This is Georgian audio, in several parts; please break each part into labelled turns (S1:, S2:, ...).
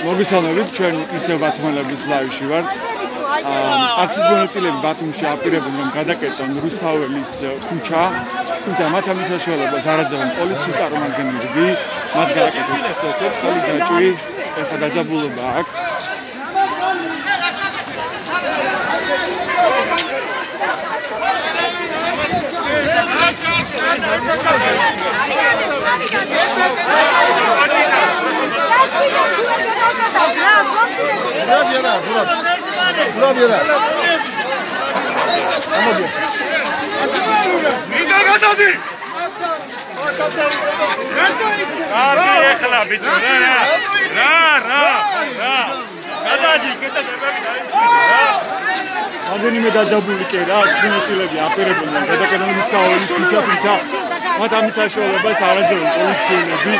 S1: მოგესალმებით, ჩვენ ისევ ბათუმელების ლაივში ვართ. აქციის მონაწილეები ბათუმში აპირებენ რომ გადაკეტონ რუსთაველის ქუჩა, თუმცა მათ ამის საშუალებას არ აძლევენ პოლიციის წარმომადგენლები, მათ გადაკეტეს ცოცხალი ჯაჭვი, ეხლა დაძაბულობა აქვს. რამდენიმე დაძაბული კი რა, მონაწილეები აპირებენ გადაკეტონ რუსთაველის ქუჩა, თუმცა მათ ამის საშუალებას არ აძლევენ პოლიციელები.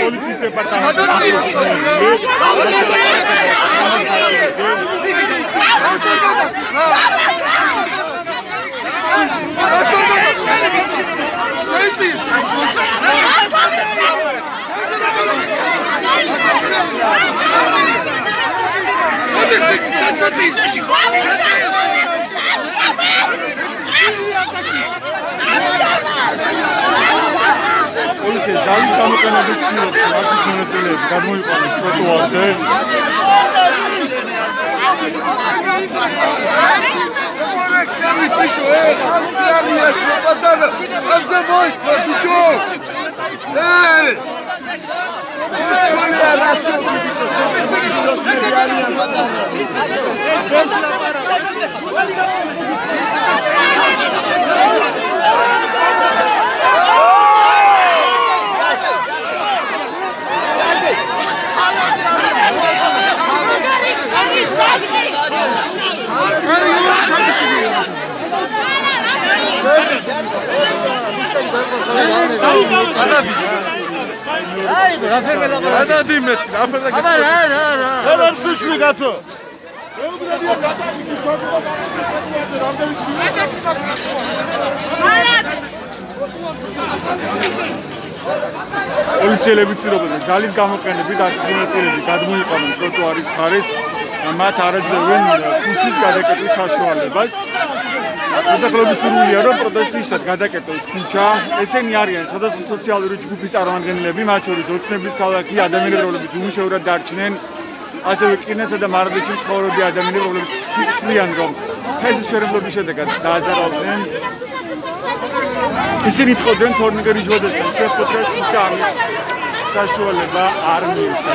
S1: Polițist departamentul. Poliția zalis გამოყენებით ცდილობს მათი მონაწილეები გადმოიყვანოს ტროტუარზე. პოლიციელები ცდილობენ ძალის გამოყენებით აქციის მონაწილეები გადმოიყვანონ ტროტუარის მხარეს, მათ არ აძლევენ ქუჩის გადაკეტვის საშუალებას. მოსახლეობის სურვილია რომ პროტესტისად გადაკეტოს ქუჩა. ესენი არიან სხვადასხვა სოციალური ჯგუფის წარმომადგენლები, მათ შორის ოცნების ქალაქი, ადამიანები, რომლებიც უმუშევრად დარჩნენ, ასევე კინესა და მარადეში მცხოვრები ადამიანები, რომლებიც თვლიან რომ ფესის შერევლობის შედეგად დააძარალდნენ. ისინი თხოვდნენ თორნიკერიჟვადასთან შეხვედრას, თუმცა ამის საშუალება არ მიიღეს.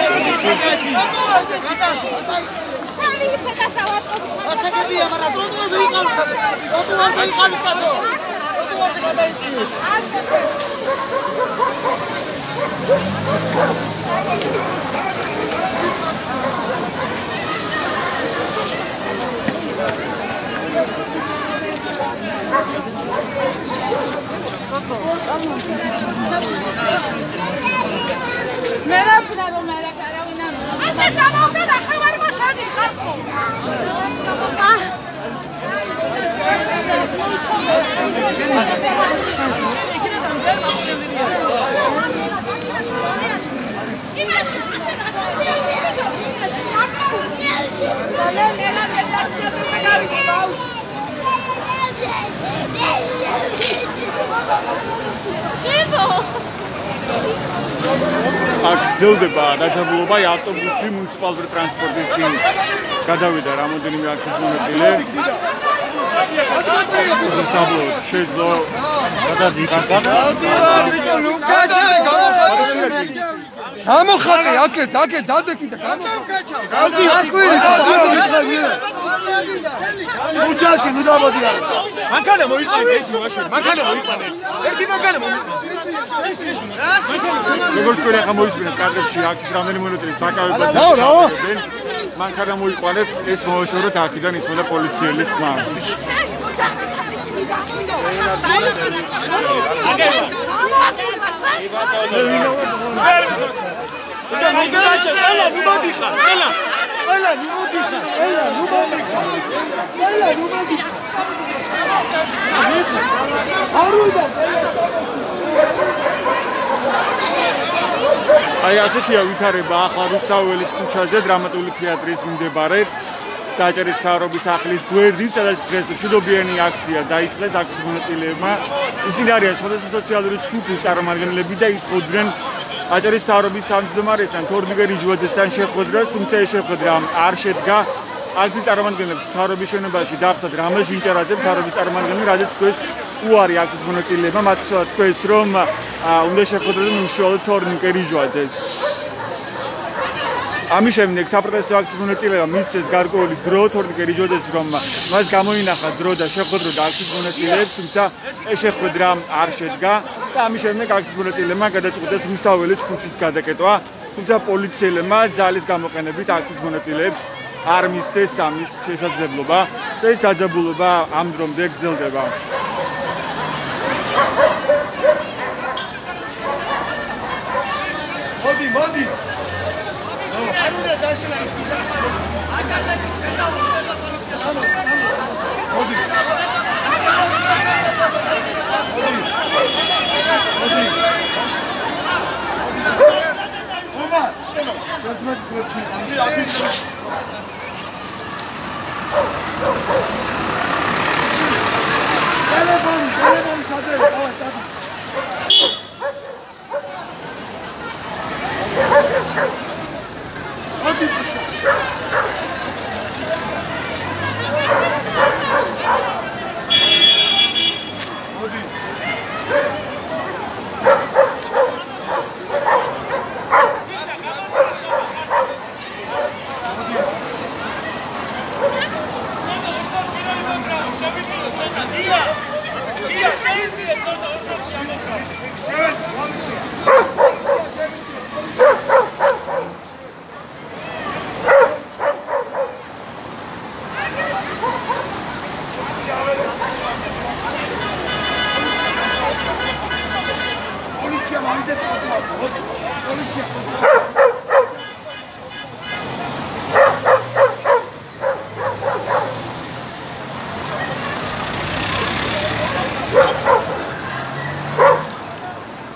S1: აქ გრძელდება დაძაბულობა, ავტობუსი მუნიციპალური ტრანსპორტის წინ გადავიდა რამოდენიმე აქციის მონაწილე. შეძლო
S2: გამოხატე აქეთ დადექი და
S3: უჯაში ნუ დამოდი არა მანქანა მოიყვანე ეს მოაშორე მანქანა მოიყვანე ერთი მანქანა
S1: როგორც ყველა ხა მოისმინეთ კადრებში აქ ის რამდენი მონაწილეს დაკავებაზე მანქანა მოიყვანეთ ეს მოაშოროთ აქედან ისმოდა პოლიციელის ხმა აი ასეთია ვითარება ახლა რუსთაველის ქუჩაზე დრამატული თეატრის მიმდებარედ დაჭერის მთავრობის ახლის გვერდით, სადაც დღეს მშვიდობიანი აქცია დაიწყეს აქციის მონაწილეებმა. ისინი არიან სხვადასხვა სოციალური ჯგუფის წარმომადგენლები და იწვევდნენ დაჭერის მთავრობის თავმჯდომარესთან თორნიკე რიჟვაძესთან შეხვედრას, თუმცა ეს შეხვედრა არ შედგა. აქციის წარმომადგენლებს მთავრობის შენობაში დახვდათ რამაზ ინჭარაძე, მთავრობის წარმომადგენელი, რადგან თქვენს უარი აქციის მონაწილეებმა, მათ თქვენს რომ უნდა შეხვედრდნენ უშუალოდ თორნიკე რიჟვაძეს. ამის შემდეგ საპროტესტო აქციის მონაწილეებმა მისცეს გარკვეული დრო თორნიკე რიჟვაძეს რომ მას გამოინახა დრო და შეხვედროდა აქციის მონაწილეებს, თუმცა ეს შეხვედრა არ შედგა და ამის შემდეგ აქციის მონაწილეებმა გადაწყვიტეს რუსთაველის ქუჩის გადაკეტვა, თუმცა პოლიციელებმა ძალის გამოყენებით აქციის მონაწილეებს არ მისცეს ამის შესაძლებლობა და ეს დაძაბულობა ამ დრომდე გრძელდება.
S3: მოდი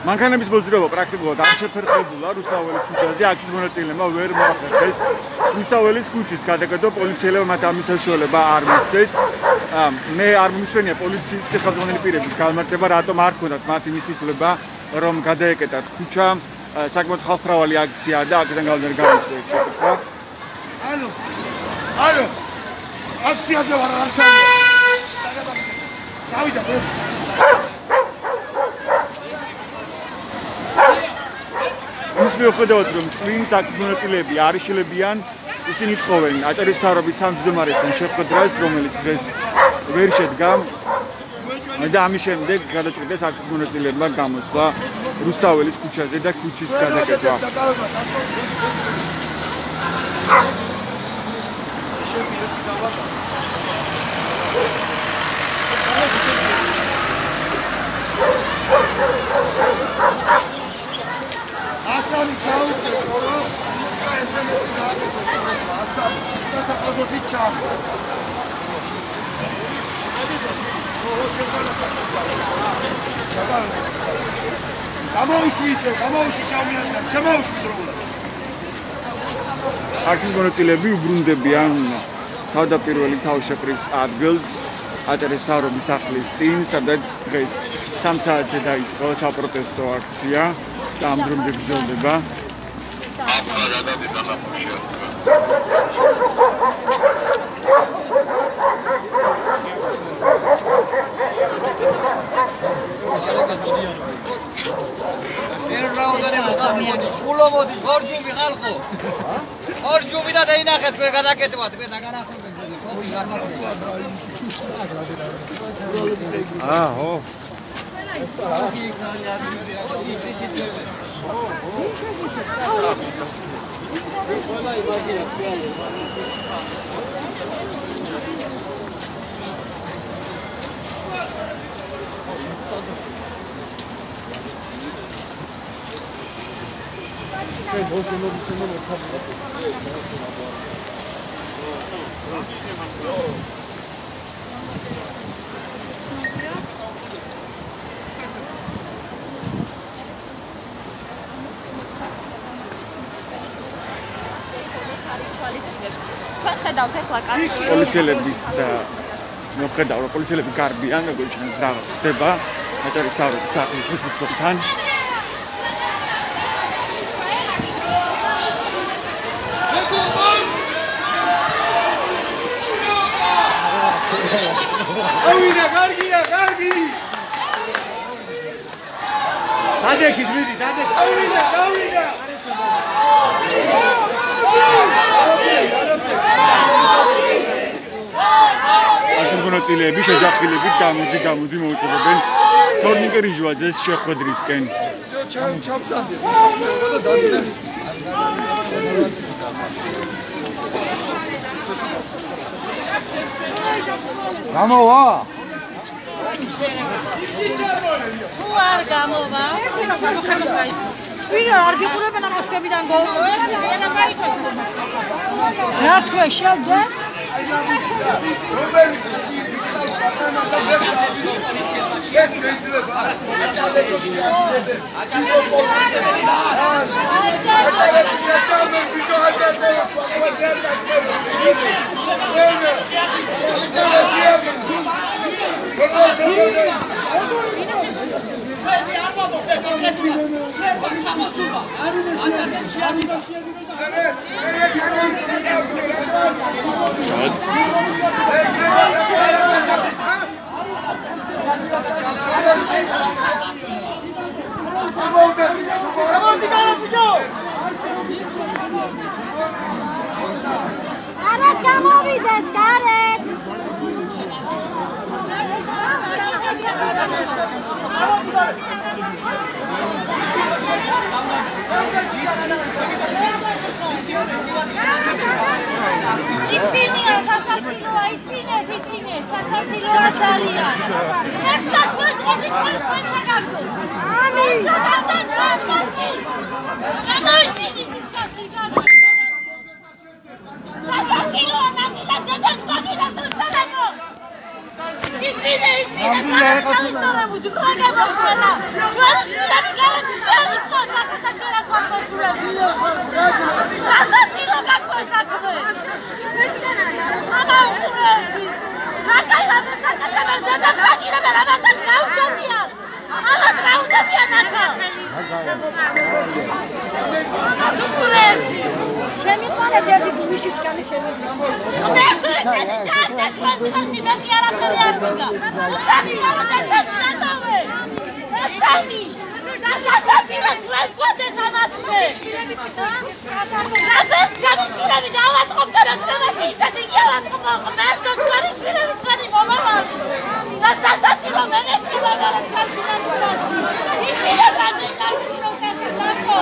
S1: მანქანების მოძრაობა პრაქტიკულად არ შეფერხებულა რუსთაველის ქუჩაზე, აქციის მონაწილეებმა ვერ მოახერხეს რუსთაველის ქუჩის გადაკეტვა, პოლიციელებმა მათ ამის საშუალება არ მისცეს. მე არ მომისმენია პოლიციის სახელმწიფო პირების განმარტება, რატომ არ ჰქონდათ მათ იმის უფლება, რომ გადაეკეტათ ქუჩა. საკმაოდ ხალხმრავალი აქციაა და აქედან გამომდინარე გამოიწვიეს შეკითხვა.
S3: ალო აქციაზე ვარ არცანია დავიდა ეს
S1: ის მიუხედავად რომ წვიმს აქციის მონაწილეები არ იშლებიან, ისინი თხოვენ აჭარის მთავრობის თავმჯდომარესთან შეხვედრას, რომელიც დღეს ვერ შედგა და ამის შემდეგ გადაწყვიტეს აქციის მონაწილეებმა გამოსვლა რუსთაველის ქუჩაზე და ქუჩის გადაკეტვა.
S3: ასანი ჩაუდგო რა SMS-ი გააკეთე ასანი და საფრთხეში ჩააყო გამოუშვი შავიანია შემოუშვი დროულად
S1: აქციის მონაწილეები უბრუნდებიან თავდაპირველი თავშეყრის ადგილს აჭარის მთავრობის სახლის წინ, სადაც დღეს 3 საათზე დაიწყო საპროტესტო აქცია და ამ დრომდე გრძელდება.
S4: ადამიანი.
S5: სულობოდი, ხორჯუმი ხალხო. ხორჯუმი და დაინახეთ, მე გადაკეთებათ, მე დაგანახებთ.
S3: ო.
S1: პოლიციელების მოხდა რომ პოლიციელები გარბიან როგორც ჩანს რაღაც ხდება აჭარის თავის სახლის შესაძლებლობთან
S3: ავიდა კარგია კარგი დადექით მიდი დადექით ავიდა
S1: მონაწილეები შეჯახილებით გამოდი მოუწოდებენ თორნიკე რიჟვაძეს შეხვედრისკენ.
S2: ჩამწადეთ ისაუბრება და დადიდნენ.
S3: გამოვა?
S4: თუ არ გამოვა? ვინ არ გიყურებენ ამ მოსკებიდან გო? რა თქვა შევდა?
S6: Aret გამოვიდეს გარეთ. იცინია სასაცილოა, იცინე, სასაცილოა ძალიან. ერთმა ჩვენ დღეში ჩვენ შეგაგდო. ამინ შეგაგდეთ რასაში. გამოიცინის ის კაცი გამო. სასაცილოა ნაკილა დედაკაკილა თუცანო. იცინე, თავისთავად რა გამოხდა. ჩვენ შვილები გარეთ შეიყო საკუთარ კვარტალში. სასაცილო გაგვესაქმე. შემიყვანეთ ერთი გუში თქვენი შემიძლია. მე ესეთი ჩარდა ჩვენ ხალხი მე არაფერი არ მიგა. სამი გამოდეთ დატოვე. ესენი დასაცილო ჩვენ გოდეს ამათზე. რაბენ ჩემი შვილები დავატყობთ და თრებაში ისეთი გიავატყობ მერტო თქვენი შვილები თქვენი მომავალი. დასაცილო მენესი მომავალს ხალხი ისინი რამდენი დაცილო კაცო.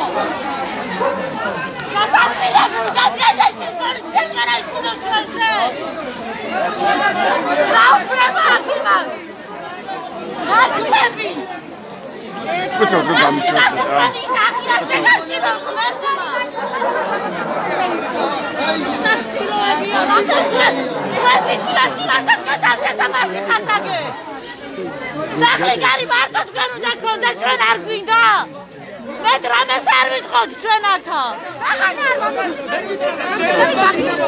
S6: დასაცილო გადაგეცი პოლიციამ განაიცინო ჩვენზე. რა უფლება აქვს იმას? აკები
S1: What's up, I'm sure.
S6: მე დრამას არ ვიტყოდ ჩვენ აქა. ახან არ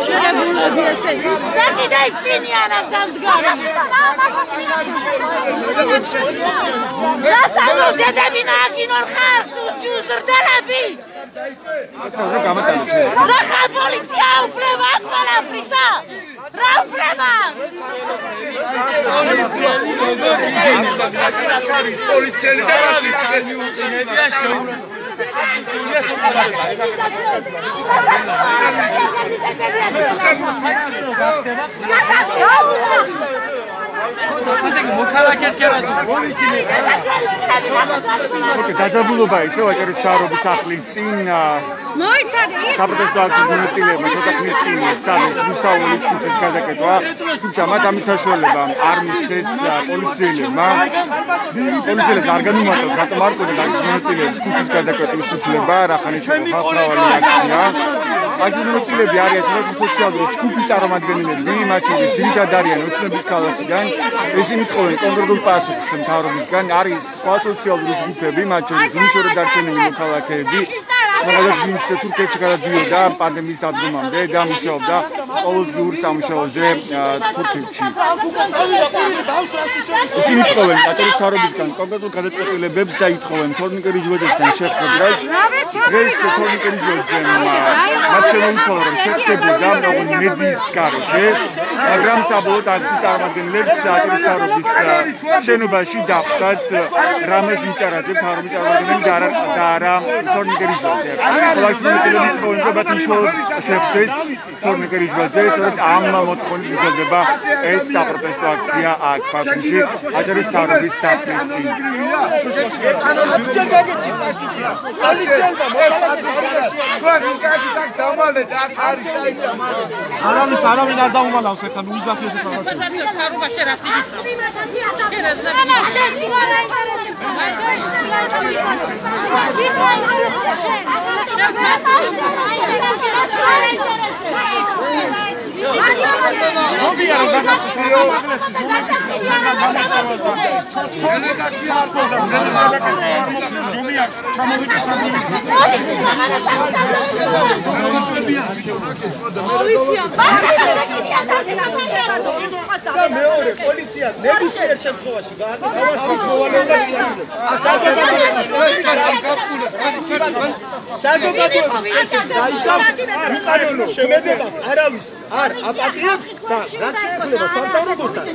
S6: შეგებულები ესეთი. რა კიდე იცინიან ამ დამდგარ. დასალო დედები ნაგინორ ხალხს უძურდელები.
S1: რა გამატანო ჩვენ.
S6: რა ხალ პოლიცია უფლება აქვს ყველაფრისა. რა უფლება აქვს?
S3: პოლიციელი და რასისტები.
S1: დაძაბულობა ისე ვაჭრის მთავრობის ახლის წინ საპროტესტო აქციის მონაწილეებმა ცოტა ხნის წინ სცადეს რუსთაველის ქუჩის გადაკეტვა, თუმცა მათ ამის საშუალება არ მისცეს პოლიციელებმა. პოლიციელებს არ განუმარტოთ რატომ არ ყოლდა აქციის მონაწილეებს ქუჩის გადაკეტვის უფლება, რახანიც ხალხმრავალი აქცია. აქციის მონაწილეები არიან სოციალური ჯგუფის წარმომადგენლები, მათ შორის ძირითადად არიან ოცნების ქალაქიდან. ისინი თხოვენ კონკრეტულ პასუხს მთავრობისგან, არის სხვა სოციალური ჯგუფები, მათ შორის უშუალოდ დარჩენილი მოქალაქეები, მაგალითად ვინც თურქეთში გადადიოდა პანდემიის დადგომამდე და მუშაობდა ყოველდღიურ სამუშაოზე თურქეთში. ისინი თხოვენ ვაჭრის მთავრობისგან კონკრეტულ გადაწყვეტილებებს და ითხოვენ თორნიკე რიჟვედესთან შეხვედრას. დღეს თორნიკე რიჟვედესზე მათ შემოითხოვა რომ შეხვდებოდა მედიის გარეშე, მაგრამ საბოლოოდ აქციის წარმომადგენლებს ვაჭრის მთავრობის შენობაში დახვდათ რამეს ვიჭარაძე მთავრობის წარმომადგენელი და არა თორნიკე რიჟვედესზე. Polakski მონაწილეები თხოვენ რომ მათ უშუალოდ შეხვდეს თორნიკე რიჟვედესზე, სწორედ ამ მოთხოვნით იზრდება ეს საპროტესტო აქცია აქ ბაქოში, აჭარის მთავრობის სახლის წინ.
S3: არავინ არ დაუმალავს ახლა უიზაფიოს ინფორმაციას. პოლიციას ნებისმიერ შემთხვევაში შემედებას არავის არ აპატრიებს და რაც შეეხება სამთავრობოსთან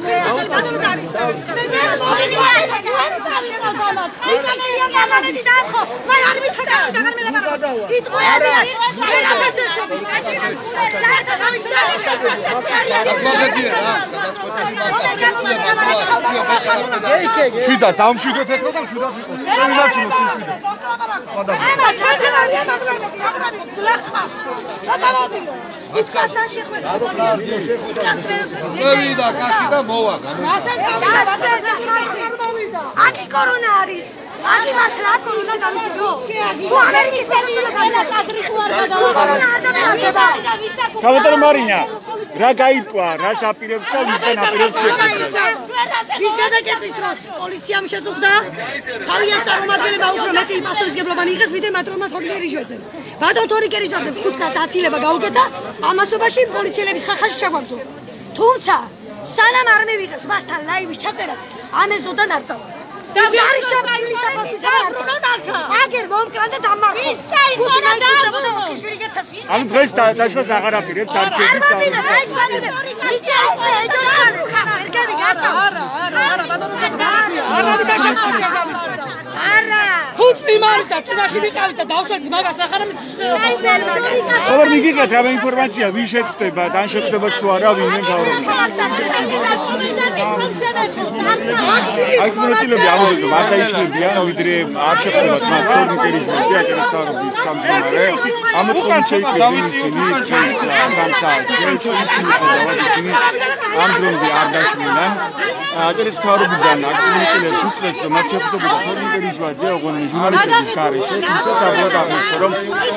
S3: შვიდა დამშვიდეთ ეხლა და შვიდა
S5: მოვიდა კაცი და მოვა.
S6: აკი კორონა არის. აკი მართლა კორონა გამიჭირო. თუ ამერიკის მოსახლეობა გადაკადრი თუ არ გადავა. კორონა არ დამარცხება.
S1: კაპიტან მარინა, რა გაიწვა, რას აპირებთ და ვისგან აპირებთ შეხვედრას?
S6: ვის გადაკეტვის დროს პოლიციამ შეწუხდა. თავიანთ წარმომადგენლება უფრო მეტი პასუხისმგებლობანი იღეს, ვიდრე მათ რომ თორნიკე რიჟვედესზე. ბატონ თორნიკე რიჟვედესზე 5 კაცს აცილება გაუკეთა, ამასობაში პოლიციელების ხახაში ჩაგვაგდო. თუმცა სანამ არ მივიღებთ მასთან ლაივის ჩაწერას, ამ ეზოდან არ წავალ. და არის შემოსილი საფოსის აგერ მომკლან და დამარხო. გუშინ აიძულებოდა შვილი გეცას.
S1: ამ დღეს დაშლას აღარ აპირებთ არჩევნებს.
S4: ფუჭი მარისა წინაში ვიყავით და დავსვეთ მაგას ახლა
S1: ხომ მიგიღეთ რა ინფორმაცია ვინ შეხვდება და ან შეხვდება თუ არა ვინმე გავრო. აქ მონაწილეები ამბობენ არ დაიშლებიან ვიდრე არ შეხვდება მათ თორნიკე რიჟვედესზე აჭარის მთავრობის სამწუხარე. ამიტომ შეიკრიბნენ ისინი ამ დროინდ არ დაშლიდან აჭარის მთავრობიდან აქ მონაწილეებს უწევს რომ მათ შეხვდებოდა თორნიკე რიჟვედესზე ოღონდ ჟურნალისტების გარეშე, თუმცა საბოლოოდ აღნიშნა რომ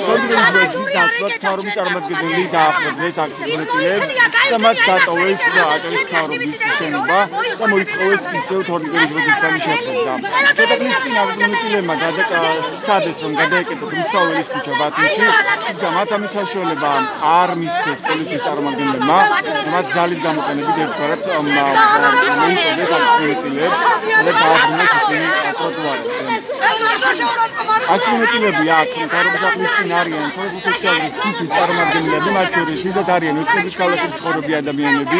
S1: თორნიკე რიჟვედესის ნაცვლად მთავრობის წარმომადგენელი დაახმარეს აქციის მონაწილეებს და მათ დატოვეს აჭარის მთავრობის შენობა და მოითხოვეს ისევ თორნიკე რიჟვედესთან შეხვედრა. შეტაკლის წინ აქციის მონაწილეებმა გადაწყვეტეს რომ გადაეკეთათ რუსთაველის ქუჩა ბათუმში, თუმცა მათ ამის საშუალება არ მისცეს პოლიციის წარმომადგენლებმა, მათ ძალის გამოყენებით ერთგვარად მოიწოდეს აქციის მონაწილეებს და დააბრუნეს ისინი ტროტუარზე. აკრიმეტილები აქ გარდაბნის წინ არიან სოციალური ჯგუფის წარმომადგენლები, მათ შორის ვიდრე არიან უცხოეთის ქალაქის ცხოვრობი ადამიანები,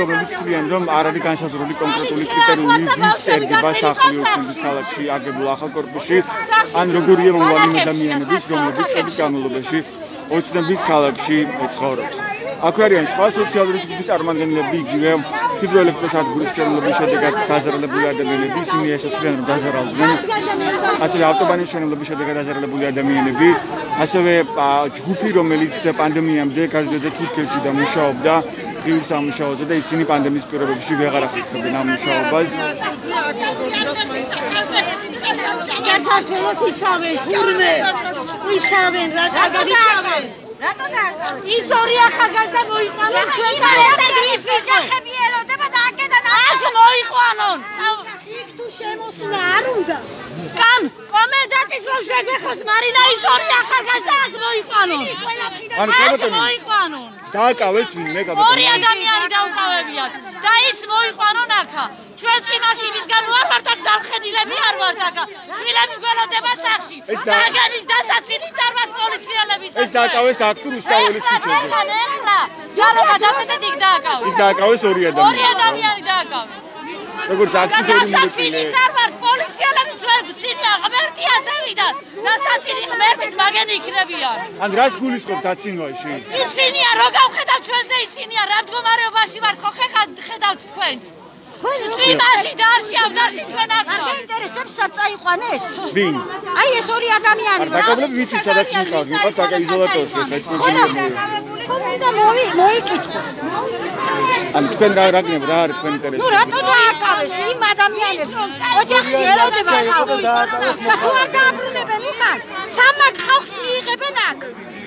S1: რომლებიც თვლიან, რომ არ არის განსაზღვრული კონკრეტული კრიტერიუმი, ვის ერგება სახლი უცხოეთის ქალაქში აგებულ ახალ კორპუსში, ან როგორია მომავალი ადამიანების, რომლებიც წლების განმავლობაში ოცნების ქალაქში ცხოვრობს. აქ არიან სხვა სოციალური ჯგუფის წარმომადგენლები, იგივე ჰიდროელექტროსადგურის მშენებლობის შედეგად დაზარალებული ადამიანები, ისინი ესეც თვლიან, რომ დაზარალდნენ. ასევე ავტობანის მშენებლობის შედეგად დაზარალებული ადამიანები, ასევე ჯგუფი, რომელიც პანდემიამდე გადავიდა თურქეთში და მუშაობდა ღიურ სამუშაოზე და ისინი პანდემიის პირობებში ვეღარ ახერხებდნენ ამ მუშაობას.
S6: ის ორი ახალგაზრდა მოიყვანონ ჩვენ ერთად იძახები ელოდება და აქედან აქ მოიყვანონ. იქ თუ შემოსვლა არ უნდა. კამ კომენდანტის რომ შეგვეხოს მარინა ის ორი ახალგაზრდა აქ მოიყვანონ. აქ მოიყვანონ.
S1: დააკავეს ვინმე გაბატონო.
S6: ორი ადამიანი დაუკავებიათ და ის მოიყვანონ აქა. ჩვენ წინაში ვის გამო არ ვართ აქ დამხედილები არ ვართ აქა. შვილები გველოდება სახში. დაგანის დასაცინით არ ვართ პოლიციელების.
S1: ეს დააკავეს აქ თუ რუსთაველის ქუჩაზე.
S6: ეხლა ზალობა დამეტეთ იქ დააკავეს.
S1: იქ დააკავეს ორი ადამიანი.
S6: ორი ადამიანი დააკავეს.
S1: როგორც აქციის ორი
S6: დასაცინით არ ვართ პოლიციელები ჩვენ წინია ღმერთი აწევიდან. დასაცინი ღმერთით მაგენი იქნებიან.
S1: ან რას გულისხმობთ აცინვაში?
S6: ისინია რო გავხედავ ჩვენზე ისინია რა მდგომარეობაში ვართ ხო ხედავთ თქვენს. თვიმაში დარში ჩვენ აქ ვართ. არ ინტერესებს საწაიყვანეს?
S1: ვინ?
S6: აი ეს ორი ადამიანი.
S1: არ დაკავებლები ვიცით სადაც მიყავთ, მიყავთ აქ იზოლატორში, ხა ეს
S6: და მოიკითხო.
S1: ან თქვენ რა გნებ რა არის თქვენ ინტერესი?
S6: ნუ რატო დააკავეს იმ ადამიანებს? ოჯახში ელოდება ხალხი. და თუ არ დააბრუნებენ უკან, სამად ხალხს მიიღებენ აქ.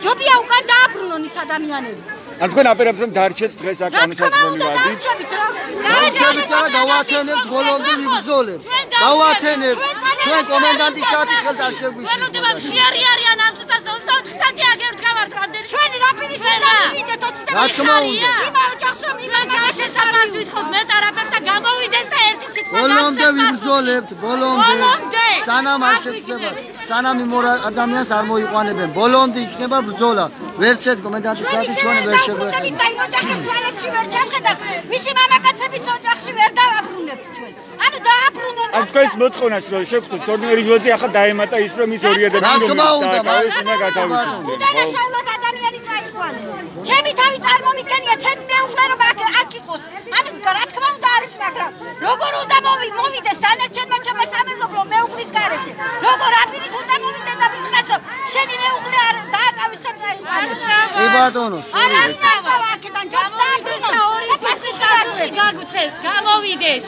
S6: ჯობია უკან დააბრუნონ ის ადამიანები.
S1: ან თქვენ აპირებთ რომ დარჩეთ დღეს აქ განსაზღვრული ვადით?
S6: დარჩებით რა.
S2: დავჩებით და გავათენებთ ბოლომდე ვიბრძოლებთ. გავათენებთ. ჩვენ კომენდანტის საათი ხელს არ შეგვიშლის.
S6: ველოდება შეარი არიან ამ წუთას 24 საათი აგერთ გავართ რამდენი. ჩვენ რაპირით დავიდეთ 20
S2: რა თქმა უნდა.
S6: იმ ოჯახს რომ იმაგაშ შესაბამს ვითხოვთ მე ტარაფეთ და გამოვიდეს და ერთი სიტყვა
S2: ბოლომდე ვიბრძოლებთ, ბოლომდე. სანამ არ შეგვიძლია, სანამ იმ ორ ადამიანს არ მოიყვანებენ. ბოლომდე იქნება ბრძოლა. ვერცეთ კომენდანტის საათი ჩვენ ვერ შეგვეხება.
S6: და იმ ოჯახის თვალებში ვერ ჩამხედავთ. მისი მამაკაცების ოჯახში ვერ დავაბრუნებთ ჩვენ. ანუ დააბრუნოთ.
S1: ან თქვენს მოთხოვნას რომ შეგხვდით თორნიერი ჟოძე ახლა დაემატა ის რომ ის ორი ადამიანი დააკავეს უნდა გათავისუფლდეს.
S6: უდანაშაულოდ ადამიანი წაიყვანეს. ჩემი თავი წარმომიგენია, ჩემი მეუღლე რომ აქ იყოს. ანუ რა თქმა უნდა არის, მაგრამ როგორ უნდა მოვიდეს დანარჩენმა ჩემმა სამეზობლო მეუღლის გარეშე. როგორ აპირით უნდა მოვიდე და მითხრას რომ შენი მეუღლე არ დააკავეს და წაიყვანეს.
S2: ე ბატონო,
S6: არ არის დააკავა აქედან ჯობს დააბრუნო. ორი სიტყვი გაგუცეს, გამოვიდეს.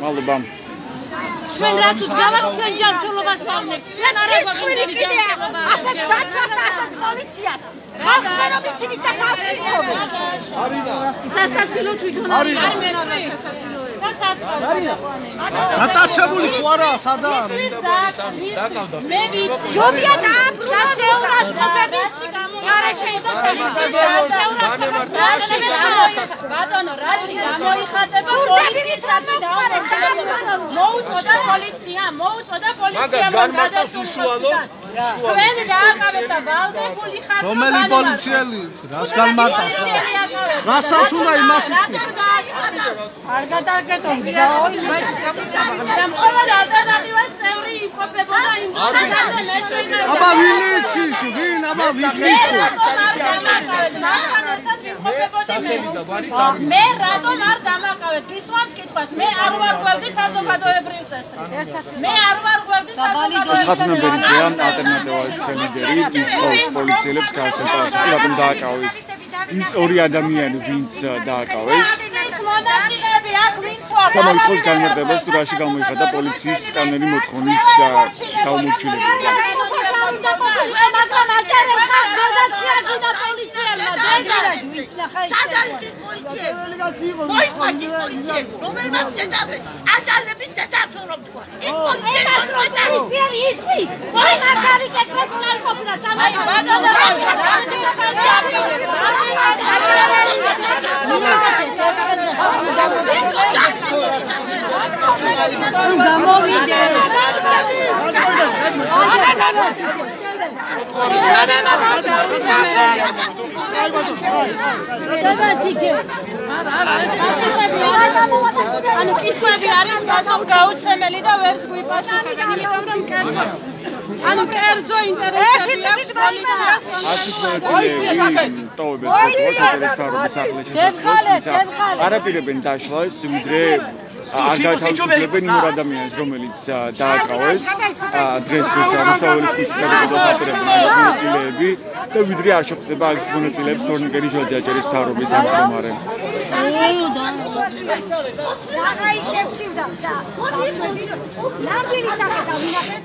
S1: მადლობა.
S6: ჩვენ რაც უდგავართ ჩვენ ჯანმრთელობას ვავნებთ. ჩვენ არ აგვაგვენდები ჯანმრთელობა. ასეთ დაცვას და ასეთ პოლიციას. ხალხს რომ იცის და თავს იხობენ. სასაცილო თვითონ არის.
S2: გატაცებული ხო არა სადაა?
S6: მე ვიცი. ჯობია დააბრუნო შეურაცხყოფების გარეშე იყო ბატონო რაში გამოიხატება მოუწოდა პოლიცია
S3: მაგას განმარტავს უშუალოდ
S6: თქვენ დააკავეთ და ვალდებული ხართ
S2: რომელი პოლიციელი? რას განმარტავს? რასაც უნდა იმას იტყვის.
S6: არ გადაგეტო გზაო და მხოლოდ ალტერნატივა წევრი იმყოფებოდა იმ
S2: აბა ვინ იცის? ვინ აბა ვის მითხო?
S6: მე რატომ არ დამაკავეთ? ისვამ კითხვას მე არ ვარ ყვევდი საზოგადოებრივ წესრიგს. მე არ ვარ ყვევდი საზოგადოებრივ
S1: ხათნობერია ალტერნატივის შემდეგი ის პოლიციელებს გააცნობს რატომ დააკავეს ის ორი ადამიანი ვინც დააკავეს
S6: მონაწილეები აქ ვინც ვარ
S1: გამოიყოს განმარტებას თუ რაში გამოიხადა პოლიციის კანონი მოთხოვნის გაუმორჩილება
S6: მაგრამ აჭარებს ხალხს გადაჭირდა პოლიციელმა დაგირად ვინც ნახა ის პოლიციელი რომელმაც დედაფე აჭალების დედათურობ თქვა ის პოლიციელი იტყვის ვაი მაგარი კეთრას გაიყოფნა სამი ბატონო რა ანუ კითხვები არის პასუხი გაუცემელი და ვერც გვიპასუხებენ. ანუ კერძო ინტერესები აქვს პოლიციას.
S1: არაპირებენ დაშლას, ვიდრე არ გათავისუფლებენ იმ ადამიანს, რომელიც დააკავეს დღეს რუსთაველის ქუჩის გადაკვეთილები და ვიდრე არ შეხვდება აქ მონაწილეებს თორნიკელი ჯვაჯაჭერის მთავრობის თავმჯდომარე.
S6: რაღაცა შეფსივდა და ნამდვილი საკითხი ვინახეთ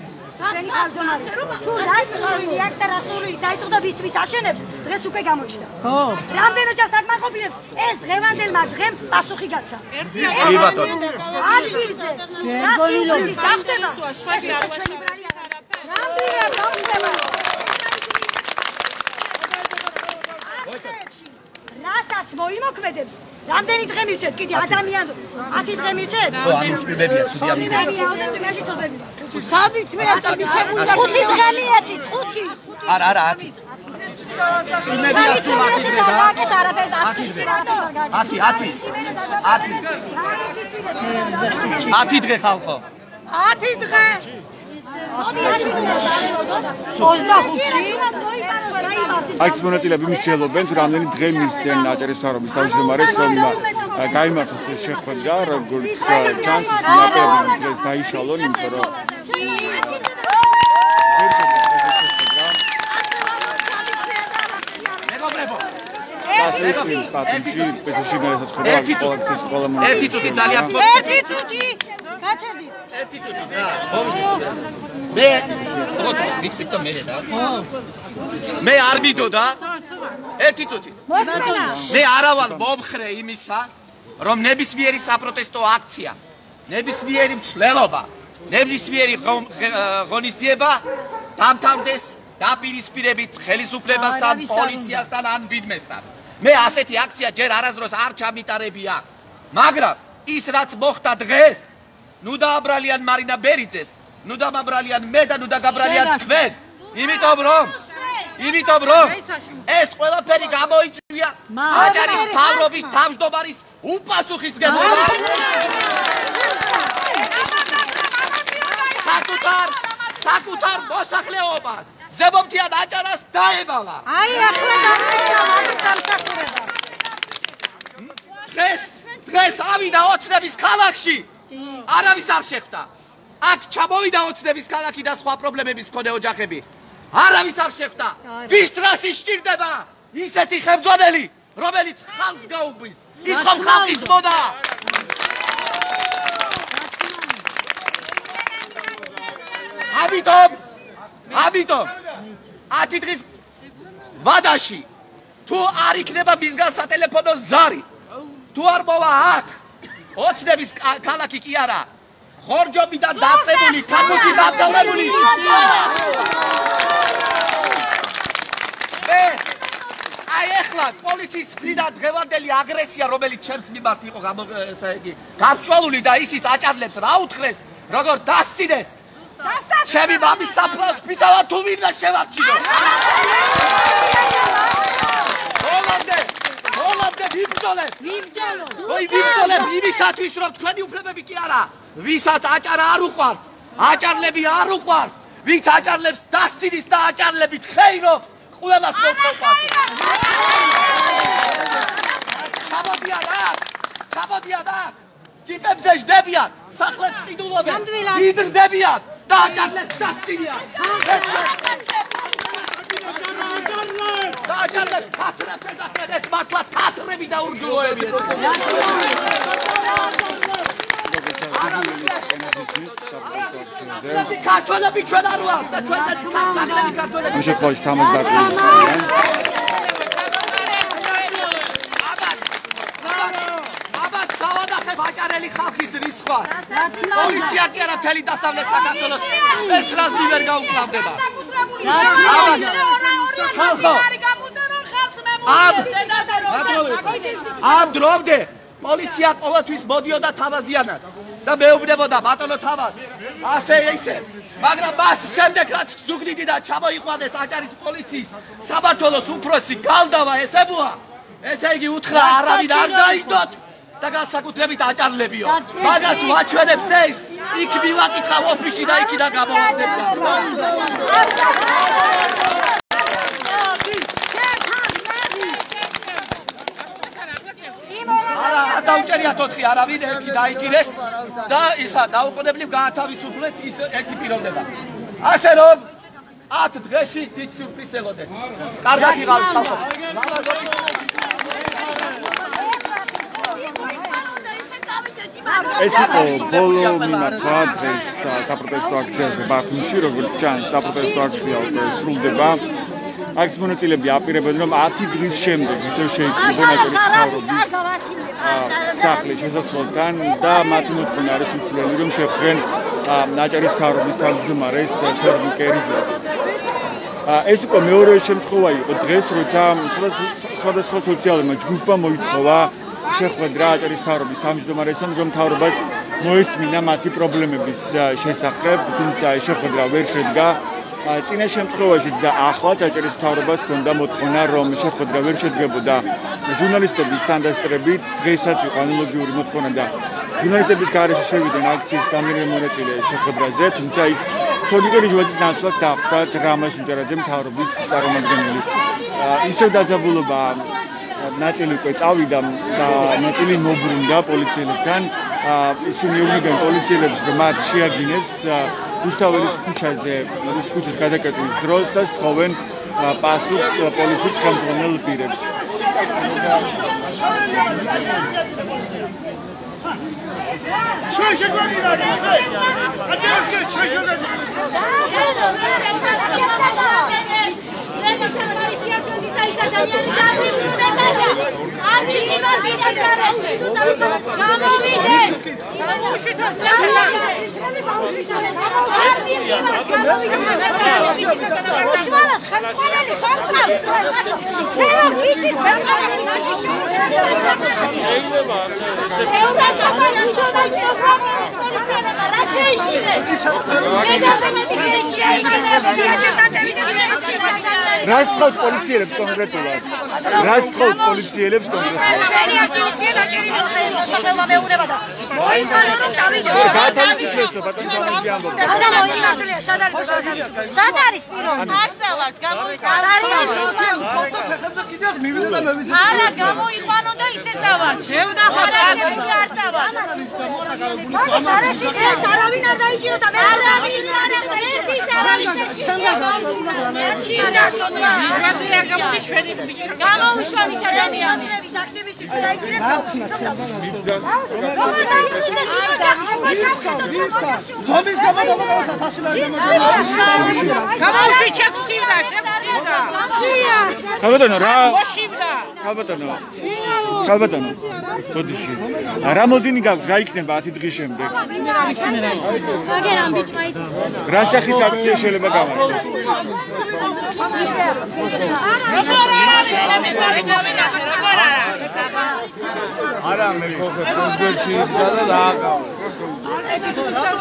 S6: ჩვენი თავმჯდომარე თუ რასული აქ და რასული დაიწყო ვისთვის აშენებს დღეს უკვე გამოჩნდა ხო რამდენ ოჯახს აკმაყოფილებს ეს დღევანდელმა დღემ პასუხი გაცა კი ბატონო ადგილზე რასული გახდება სხვები არ ჩვენი ბრალი რამდენია გამდება რასაც მოიმოქმედებს რამდენი დღე მივცეთ კიდე ადამიან 10 დღე მივცეთ ხო ანუ წვიმებია ცუდია მეში წოდები ხაბი თმეა და მიცებული 5 დღე მიეცით 5
S3: არა 10 წვიმებია ცუდია და
S6: გაკეთ არაფერ
S3: 10 დღე ხალხო
S6: 10 დღე 25
S1: აქ მონაწილეები მსჯელობენ თუ რამდენი დღე მისცენ აჭარის მთავრობის თავმჯდომარეს რომ გაიმართოს ეს შეხვედრა როგორც ჩანს იაპონიის დღეს დაიშალონ იმიტომ რომ ასეცის პატიმში პეტროში განსაცხადა კოლექციის ყველა მონაწილე
S3: ერთი წუთი ძალიან
S6: ერთი წუთი გაჩერდით
S3: ერთი წუთი რა მე ფოტო ვიტყვით და მე და მე არ მიდოდა ერთი წუთი მე არავარ მომხრე იმისა რომ ნებისმიერი საპროტესტო აქცია ნებისმიერი მსვლელობა ნებისმიერი ღონისძიება დამთავრდეს დაპირისპირებით ხელისუფლებასთან პოლიციასთან ან ვინმესთან მე ასეთი აქცია ჯერ არასდროს არ ჩამიტარებია მაგრამ ის რაც მოხდა დღეს ნუ დააბრალიან მარინა ბერიძეს ნუ დამაბრალიან მე და ნუ დაგაბრალიან თქვენ იმიტომ რომ ეს ყველაფერი გამოიწვია აჭარის მთავრობის თავმჯდომარის უპასუხისმგებლობას საკუთარ მოსახლეობას ზებობთიან აჭარას დაებალა
S6: აი ახლა დამეჭა არის დამსახურება
S3: დღეს ავიდა ოცნების ქალაქში არავის არ შეხვდა აქ ჩამოვიდა ოცნების ქალაქი და სხვა პრობლემების მქონე ოჯახები არავის არ შეხვდა ვის დრასი სჭირდება ისეთი ხემძონელი რომელიც ხალხს გაუგბრის ის ხომ ხალხის მოდა ამიტომ 10 დღის ვადაში თუ არ იქნება მისგან სატელეფონო ზარი თუ არ მოვა აქ ოცნების ქალაქი კი არა ხორჯობიდან დაწყებული ქაქუთი დამთავრებული აი ეხლა პოლიციის მხრიდან დღევანდელი აგრესია რომელიც ჩემს მიმართ იყო გამწვალული და ისიც აჭარლებს რა უთხრეს როგორ დასცინეს ჩემი მამის საფლავს ფიცალა თუ ვინმე შევარჩინო ბოლომდე ვიბრძოლებ იმისათვის რომ თქვენი უფლებები კი არა ვისაც აჭარა არ უყვარს აჭარლები არ უყვარს ვინც აჭარლებს დასცინის და აჭარლებით ხეირობს ყველას მოყვარს ჩამოდიან აქ ჯიპებზე ჯდებიან სახლებს ყიდულობენ იდრდებიან და აჭარლებს დასცინიან და აჭარლებს თათრებს ეძახიან ეს მართლა თათრები და ურჯულოები ქართველები ჩვენ არ ვართ და ჩვენზე ქართველები
S1: ამ შემთხვევაში თამაშ დაკვირვებიან აბათ გავადახებ აჭარელი ხალხის რისხვას პოლიცია კი არა მთელი დასავლეთ საქართველოს სპეცრას მივერ გაუკლავდება ხალხო ამ დრომდე პოლიცია ყოველთვის მოდიოდა თავაზიანად
S3: და მეუბნებოდა ბატონო თამას ასე ისე მაგრამ მას შემდეგ რაც ზუგდიდი და ჩამოიყვანეს აჭარის პოლიციის საბათოლოს უფროსი გალდავა ესებუა ესე იგი უთხრა არავინ არ დაიდოთ და განსაკუთრებით აჭარლებიო მაგას ვაჩვენებს ეს იქ მივაკითხა ოფისში და იქიდან გამოვარდებდა არა დაუჭერიათ 4 არავინ ერთი დაიჭირეს და ისა დაუყოვნებლივ გაათავისუფლეთ ის ერთი პიროვნება ასე რომ 10 დღეში დიდ სიურპრიზს ელოდეთ კარგად იყავით ხალხო
S1: ეს იყო ბოლო მიმართვა დღეს საპროტესტო აქციაზე ბათუმში როგორც ჩანს საპროტესტო აქცია უკვე სრულდება აქციის მონაწილეები აპირებენ რომ 10 დღის შემდეგ ისევ შეიკრიბონ აჭარის მთავრობის სახლის შესასვლელთან და მათი მოთხოვნა არის იცვლელი რომ შეხვდნენ აჭარის მთავრობის თავმჯდომარეს თორნიკ კერიძეს. ეს იყო მეორე შემთხვევა იყო დღეს როცა სხვადასხვა სოციალებმა ჯგუფმა მოითხოვა შეხვედრა აჭარის მთავრობის თავმჯდომარესთან რომ მთავრობას მოესმინა მათი პრობლემების შესახებ თუმცა ეს შეხვედრა ვერ შედგა წინა შემთხვევაშიც და ახლაც აჭარის მთავრობას ჰქონდა მოთხოვნა რომ შეხვედრა ვერ შედგებოდა ჟურნალისტების თანდასწრებით დღესაც იყო ანალოგიური მოთხოვნა და ჟურნალისტების გარეშე შევიდნენ აქციის სამი მონაწილე შეხვედრაზე თუმცა იქ თორნიკ კერიძის ნაცვლად დახვდა დრამას ინჯერაძე მთავრობის წარმომადგენელი ისევ დაძაბულობა ნაწილი უკვე წავიდა და ნაწილი მოbrunდა პოლიციელებთან ისინი უგებენ პოლიციელებს რომ მათ შეაგინეს რუსთაველის ქუჩაზე ქუჩის გადაკეტვის დროს და სთხოვენ პასუხს პოლიციის ხელმძღვანელ პირებს რას თხოვთ პოლიციელებს კონკრეტულად? რას თხოვთ პოლიციელებს კონკრეტულად?
S6: ჩვენი აქტივისტია დაჭერილი მოსახლეობა მეუბნება და მოიყვანო რომ წავიდეთ. სად არის პიროვნი? არ წავართ, გამოიყვანო. არა, გამოიყვანო და ისე წავართ. შევდახოთ არ წავართ. მაგას არაში ეს არავინ არ დაიჭირო და მე არავინ არ გამოვიშვანის ადამიანების აქტივისტი დაიჭირეთ
S1: ქალბატონო რა ქალბატონო ბოდიში რა მოდინი გაქვს რა იქნება 10 დღის შემდეგ
S6: მაგერამ ბიჭმა იცის
S1: რა სახის აქცია შეიძლება გამართოს არა მე ხოხე პრეზიდენტი ისდა და დააკავე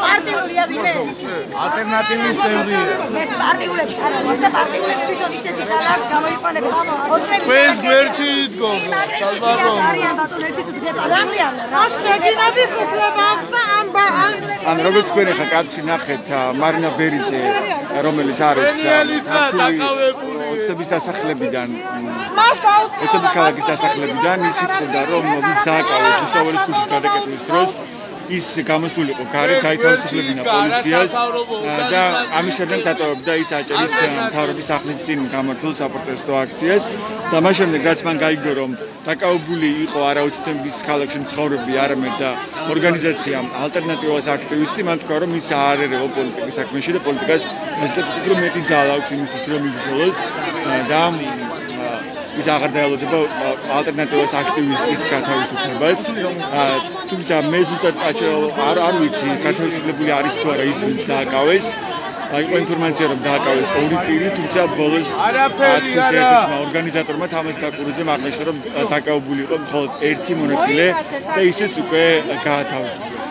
S6: პარტიულია ვინმე
S1: ალტერნატივის წევრი
S6: პარტიულებში არა და პარტიულებს თვითონ ისეთი ძალა გამოიყენებს ოცნების
S1: ეს გვერდში იდგო
S6: არიან ბატონო ერთი თუ დეპარტიულია რა
S4: შეგინების უფლება აქვს და
S1: ან როგორც თქვენ ახლა კაცი ნახეთ მარინა ბერიძე რომელიც არის ოცნების დასახლებიდან ოცნების ქალაქის დასახლებიდან ის ითხოვდა რომ ვინც დააკავეს რუსთაველის ქუჩის გადაკეტვის დროს ის გამოსულიყო გარეთ გაითავისუფლებინა პოლიციას და ამის შემდეგ დატოვებდა ის აჭარის მთავრობის სახლის წინ გამართულ საპროტესტო აქციას და მას შემდეგ რაც მან გაიგო რომ დაკავებული იყო არა ოცნების ქალაქში მცხოვრები არამედ და ორგანიზაცია ალტერნატივას აქტივისტი მან თქვა რომ ის არ ერევა პოლიტიკის საქმეში და პოლიტიკას უფრო მეტი ძალა აქვს იმისთვის რომ იბრძოლოს და ის აღარ დაელოდება ალტერნატივას აქტივისტის გათავისუფლებას თუმცა მე ზუსტად არ ვიცი გათავისუფლებული არის თუ არა ის ვინც დააკავეს იყო ინფორმაცია რომ დააკავეს ორი პირი თუმცა ბოლოს აქციის ერთ-ერთმა ორგანიზატორმა თამაზ კაკურიძემ აღნიშნა რომ დაკავებული იყო მხოლოდ ერთი მონაწილე და ისიც უკვე გაათავისუფლეს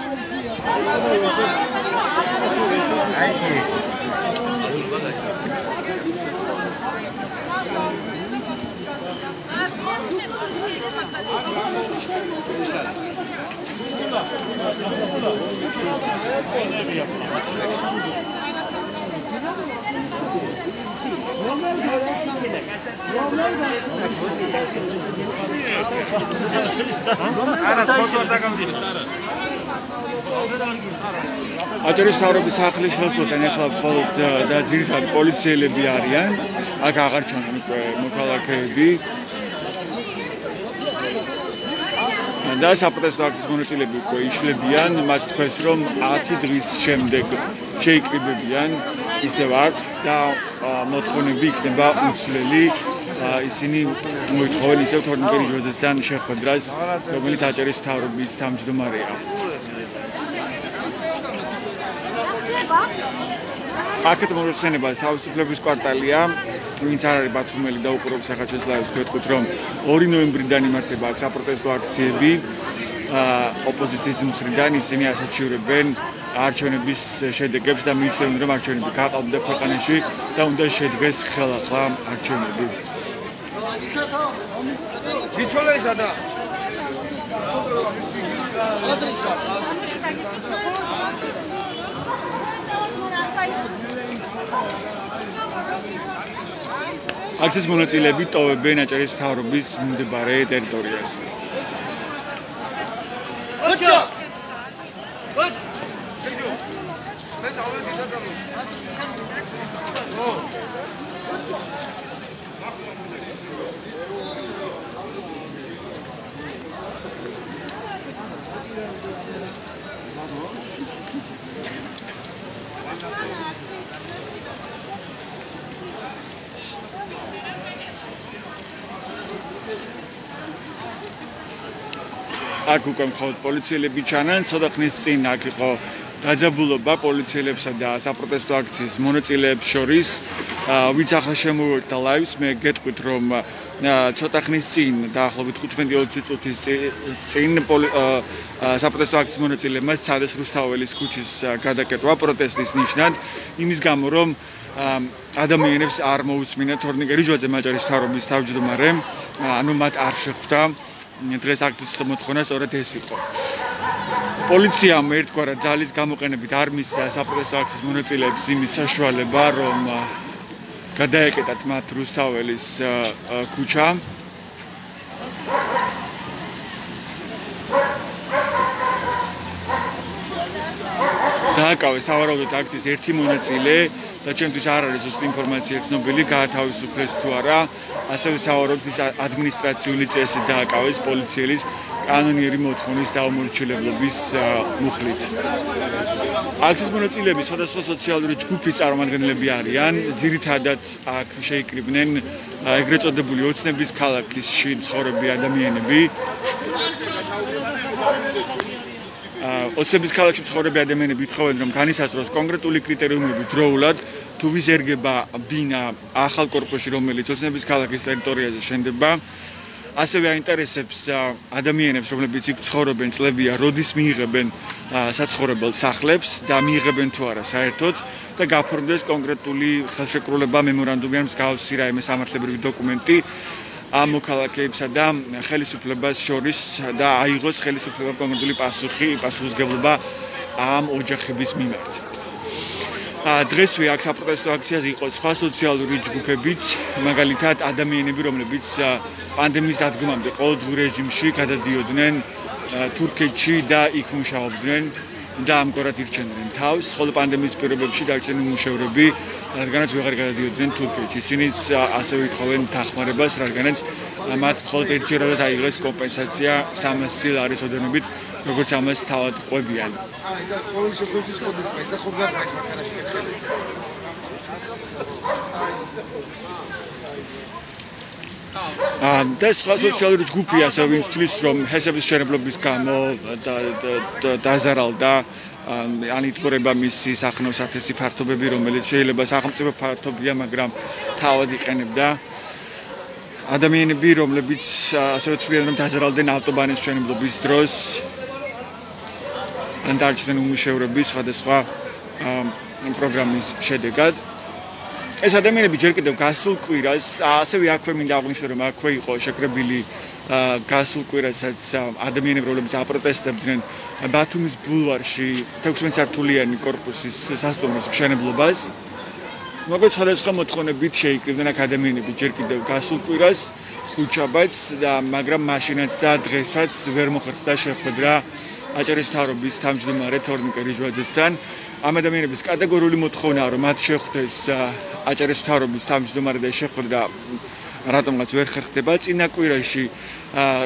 S1: აჭარის მთავრობის სახლის ხელსაყრელი ახლა მხოლოდ და ძირითადად პოლიციელები არიან. აქ აღარ ჩანან მოქალაქეები. და საპროტესტო აქციის მონაწილეები უკვე იშლებიან, მათ თქვეს რომ 10 დღის შემდეგ შეიკრიბებიან ისევ აქ და მოთხოვნები იქნება უცვლელი. ისინი მოითხოვენ ისევ თორნიკე ჯვარდასთან შეხვედრას, რომელიც აჭარის მთავრობის თავმჯდომარეა. აქეთ მოიხსენება თავისუფლების კვარტალია, ვინც არ არის ბათუმელი და უყურებს ახალჩესლავის გვეტყვით რომ 2 ნოემბრიდან იმართება აქ საპროტესტო აქციები ოპოზიციის მხრიდან ისინი ასაჩივრებენ არჩევნების შედეგებს და მიიჩნევენ რომ არჩევნები გაყალბდა ქვეყანაში და უნდა შედგეს ხელახლა არჩევნები.
S5: ვიცოლებისა და
S1: აქციის მონაწილეები ტოვებენ აჭარის მთავრობის მიმდებარე ტერიტორიას. აქ უკვე მხოლოდ პოლიციელები ჩანან, ცოტა ხნის წინ აქ იყო დაძაბულობა პოლიციელებსა და საპროტესტო აქციის მონაწილეებს შორის. ვინც ახლა შემოვიდა ლაივს, მე გეტყვით რომ ცოტა ხნის წინ, დაახლოებით 15-20 წუთის წინ საპროტესტო აქციის მონაწილეებმა სცადეს რუსთაველის ქუჩის გადაკეტვა პროტესტის ნიშნად, იმის გამო რომ ადამიანებს არ მოусმინა თორნიკე ჯვარდზე აჭარის მთავრობის თავმჯდომარემ, ანუ მათ არ შეხვდა დღეს აქციის მოთხოვნა სწორედ ეს იყო. პოლიციამ ერთგვარად ძალის გამოყენებით არ მისცა საპროტესტო აქციის მონაწილეებს იმის საშუალება, რომ გადაეკეტათ მათ რუსთაველის ქუჩა. დააკავეს სავარაუდოდ აქციის ერთი მონაწილე და ჩემთვის არ არის ზუსტი ინფორმაცია ცნობილი, გაათავისუფლეს თუ არა. ასევე სავარაუდოდ ის ადმინისტრაციული წესი დააკავეს პოლიცielis კანონიერი მოთხოვნის დაუმორჩილებლობის მუხლით. აქციის მონაწილეები სხვადასხვა სოციალური ჯგუფის წარმომადგენლები არიან, ძირითადად აქ შეიკრიბნენ ეგრეთ წოდებული ოცნების ქალაქში მცხოვრები ადამიანები. ოცნების ქალაქში მცხოვრები ადამიანები ითხოვენ რომ განისაზღვროს კონკრეტული კრიტერიუმები დროულად თუ ვიზერგება ბინა ახალ კორპუსში რომელიც ოცნების ქალაქის ტერიტორიაზე შენდება. ასევე აინტერესებს ადამიანებს რომლებიც იქ ცხოვრობენ წლებია როდის მიიღებენ საცხოვრებელ სახლებს და მიიღებენ თუ არა საერთოდ და გაფორმდეს კონკრეტული ხელშეკრულება მემორანდუმი ან მსგავსი რაიმე სამართლებრივი დოკუმენტი ამ მოქალაქეებსა და ხელისუფლებას შორის და აიღოს ხელისუფლებამ კონკრეტული პასუხისმგებლობა ამ ოჯახების მიმართ. დღესვე აქ საპროტესტო აქციაზე იყო სხვა სოციალური ჯგუფებიც, მაგალითად ადამიანები, რომლებიც პანდემიის დადგომამდე ყოველდღიურ რეჟიმში გადადიოდნენ თურქეთში და იქ მუშაობდნენ და ამგვარად ირჩენდნენ თავს, ხოლო პანდემიის პირობებში დარჩენილი მუშავრები, რადგანაც ვეღარ გადადიოდნენ თურქეთში. ისინიც ასევე ითხოვენ დახმარებას, რადგანაც მათ მხოლოდ ერთჯერადად აიღეს კომპენსაცია 300 ლარის ოდენობით, როგორც ამას თავად ყვებიან. და სხვა სოციალური ჯგუფი ასევე ვინც თვლის რომ ჰესების შენებლობის გამო დაზარალდა ან ითქორება მისი სახნოს ათესი ფართობები რომელიც შეიძლება სახელმწიფო ფართობია მაგრამ თავად იყენებდა ადამიანები რომლებიც ასევე თვლიან რომ დაზარალდნენ ავტობანის შენებლობის დროს ან დარჩნენ უმუშევრობის სხვადასხვა პროგრამის შედეგად. ეს ადამიანები ჯერ კიდევ გასულ კვირას, ასევე აქვე მინდა აღვნიშნო, რომ აქვე იყო შეკრებილი გასულ კვირასაც ადამიანები, რომლებიც აპროტესტებდნენ ბათუმის ბულვარში 16 სართულიანი კორპუსის სასტუმროს მშენებლობას. როგორც სხვადასხვა მოთხოვნებით შეიკრიბნენ აქ ადამიანები ჯერ კიდევ გასულ კვირას ხუთშაბათს, მაგრამ მაშინაც და დღესაც ვერ მოხერხდა შეხვედრა აჭარის მთავრობის თავმჯდომარე თორნიკე რიჟვაძესთან. ამ ადამიანების კატეგორიული მოთხოვნაა, რომ მათ შეხვდეს აჭარის მთავრობის თავმჯდომარე და შეხვედრა რატომღაც ვერ ხერხდება. წინა კვირაში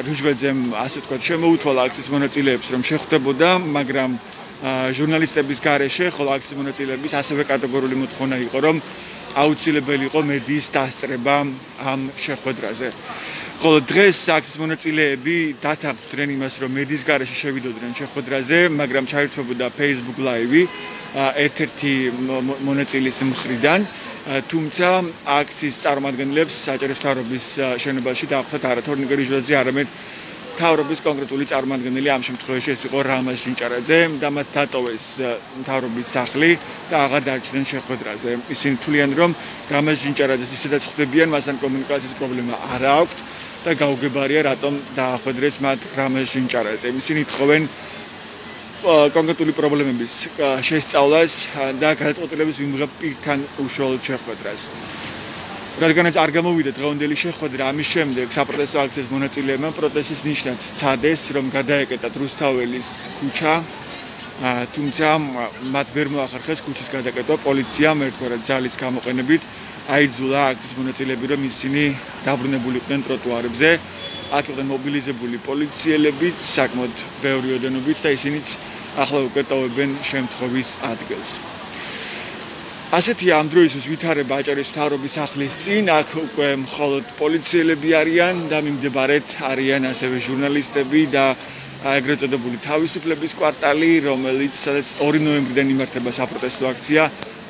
S1: რიჟვაძემ ასე ვთქვათ შემოუთვალა აქციის მონაწილეებს, რომ შეხვდებოდა, მაგრამ ჟურნალისტების გარეშე, ხოლო აქციის მონაწილეების ასევე კატეგორიული მოთხოვნა იყო, რომ აუცილებელი იყო მედიის დასწრება ამ შეხვედრაზე. ხოლო დღეს აქციის მონაწილეები დათანხმდნენ იმას, რომ მედიის გარეშე შევიდოდნენ შეხვედრაზე, მაგრამ ჩაირთვებოდა Facebook Live ერთ-ერთი მონაწილის მხრიდან, თუმცა აქციის წარმომადგენლებს აჭარის მთავრობის შენობაში დაახვდათ არა თორნიკე რიჟვაძე, არამედ მთავრობის კონკრეტული წარმომადგენელი, ამ შემთხვევაში ეს იყო რამაზ ჟინჭარაძე და მათ დატოვეს მთავრობის სახლი და აღარ დარჩნენ შეხვედრაზე. ისინი თვლიან, რომ რამაზ ჟინჭარაძეს ისედაც ხვდებიან, მასთან კომუნიკაციის პრობლემა არ აქვს და გაუგებარია რატომ დაახვედრეს მათ რამაზ ჟინჭარაძე. ისინი თხოვენ კონკრეტული პრობლემების შესწავლას და გადაწყვეტილების მიღება პირთან უშუალოდ შეხვედრას. რადგანაც არ გამოვიდა დღევანდელი შეხვედრა, ამის შემდეგ საპროტესტო აქციის მონაწილეებმა პროტესტის ნიშნად სცადეს, რომ გადაეკეტათ რუსთაველის ქუჩა, თუმცა მათ ვერ მოახერხეს ქუჩის გადაკეტვა. პოლიციამ ერთგვარად ძალის გამოყენებით აიძულა აქციის მონაწილეები, რომ ისინი დაბრუნებულიყვნენ ტროტუარებზე. აქ იყვნენ მობილიზებული პოლიციელებიც, საკმაოდ ბევრი ოდენობით და ისინიც ახლა უკვე ტოვებენ შემთხვევის ადგილს. ასეთია ამ დროისთვის ვითარება აჭარის მთავრობის სახლის წინ, აქ უკვე მხოლოდ პოლიციელები არიან და მიმდებარედ არიან ასევე ჟურნალისტები და ეგრეთ წოდებული თავისუფლების კვარტალი, რომელიც სადაც 2 ნოემბრიდან იმართება საპროტესტო აქცია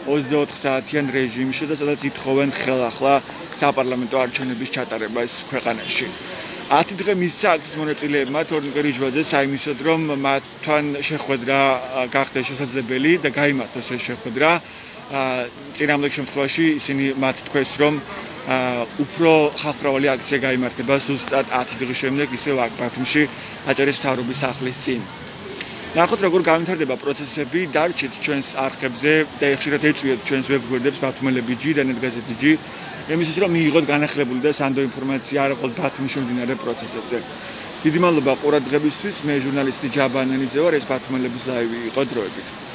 S1: 24 საათიან რეჟიმში და სადაც ითხოვენ ხელახლა საპარლამენტო არჩევნების ჩატარებას ქვეყანაში. 10 დღე მისცა აქციის მონაწილეებმა თორნიკე რიჟვაძეს საიმისოდ, რომ მათთან შეხვედრა გახდეს შესაძლებელი და გაიმართოს ეს შეხვედრა. წინამორბედი შემთხვევაში ისინი მათ თქვეს, რომ უფრო ხალხმრავალი აქცია გაიმართება ზუსტად 10 დღის შემდეგ ისევ აქ ბათუმში აჭარის მთავრობის სახლის წინ. ნახოთ როგორ განვითარდება პროცესები, დარჩით ჩვენს არხებზე და ხშირად ეწვიეთ ჩვენს ვებგვერდებს ბათუმელები.gi და net-gazeti.gi, იმისთვის რომ მიიღოთ განახლებული და სანდო ინფორმაცია არ აყოლ ბათუმში მიმდინარე პროცესებზე. დიდი მადლობა ყურადღებისთვის, მე ჟურნალისტი ჯაბა ანანიძე ვარ, ეს ბათუმელების ლაივი იყო დროებით.